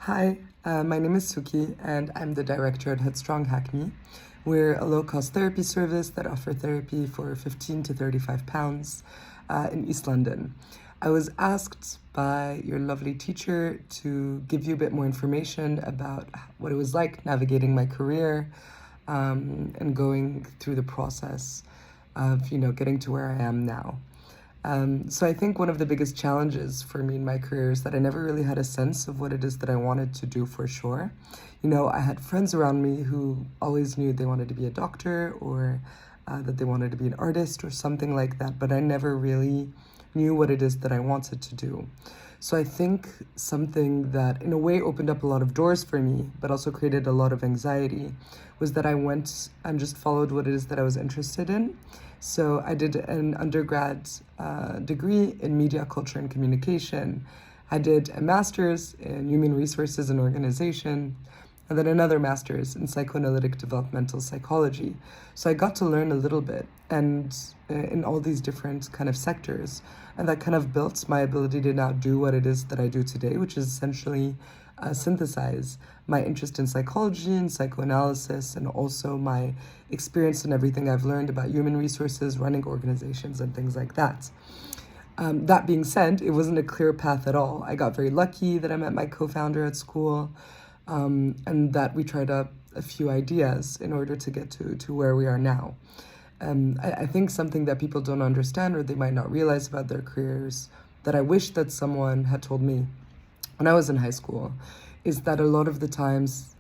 Hi, my name is Suki, and I'm the director at Headstrong Hackney. We're a low-cost therapy service that offer therapy for 15 to 35 pounds in East London. I was asked by your lovely teacher to give you a bit more information about what it was like navigating my career and going through the process of, getting to where I am now. So I think one of the biggest challenges for me in my career is that I never really had a sense of what it is that I wanted to do for sure. I had friends around me who always knew they wanted to be a doctor or that they wanted to be an artist or something like that, but I never really knew what it is that I wanted to do. So I think something that in a way opened up a lot of doors for me, but also created a lot of anxiety, was that I went and just followed what it is that I was interested in. So I did an undergrad degree in media, culture, and communication. I did a master's in human resources and organization, and then another master's in psychoanalytic developmental psychology. So I got to learn a little bit and in all these different kind of sectors. And that kind of built my ability to now do what it is that I do today, which is essentially synthesize my interest in psychology and psychoanalysis, and also my experience and everything I've learned about human resources, running organizations, and things like that. That being said, it wasn't a clear path at all. I got very lucky that I met my co-founder at school, and that we tried out a few ideas in order to get to where we are now. I think something that people don't understand or they might not realize about their careers that I wish that someone had told me when I was in high school is that a lot of the times,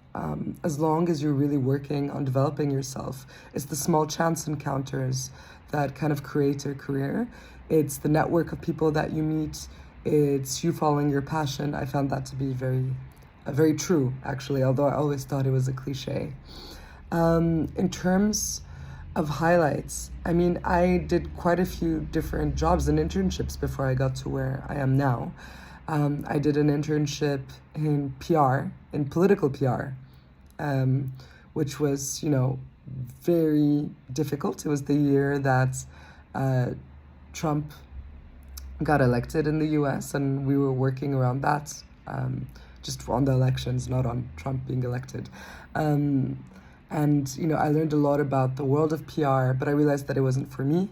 as long as you're really working on developing yourself, it's the small chance encounters that kind of create a career. It's the network of people that you meet. It's you following your passion. I found that to be very true, actually, although I always thought it was a cliche. In terms of highlights, I did quite a few different jobs and internships before I got to where I am now. I did an internship in PR, in political PR, which was, very difficult. It was the year that Trump got elected in the US, and we were working around that, just on the elections, not on Trump being elected. And, I learned a lot about the world of PR, but I realized that it wasn't for me.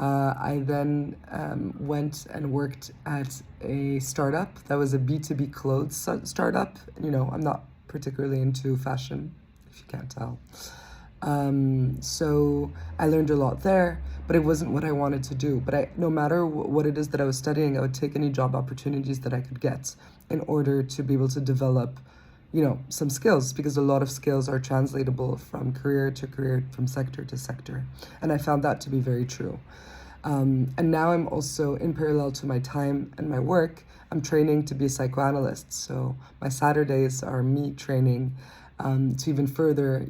I then went and worked at a startup that was a B2B clothes startup. I'm not particularly into fashion, if you can't tell. So I learned a lot there, but it wasn't what I wanted to do. But no matter what it is that I was studying, I would take any job opportunities that I could get in order to be able to develop some skills, because a lot of skills are translatable from career to career, from sector to sector. And I found that to be very true. And now I'm also, in parallel to my time and my work, I'm training to be a psychoanalyst. So my Saturdays are me training to even further,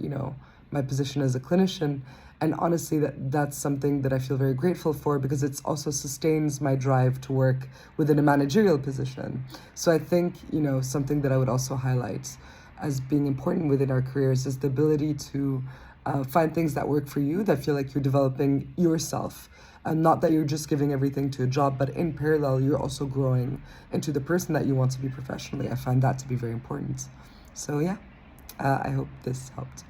my position as a clinician. And honestly, that's something that I feel very grateful for, because it also sustains my drive to work within a managerial position. So I think, something that I would also highlight as being important within our careers is the ability to find things that work for you, that feel like you're developing yourself. And not that you're just giving everything to a job, but in parallel, you're also growing into the person that you want to be professionally. I find that to be very important. So yeah, I hope this helped.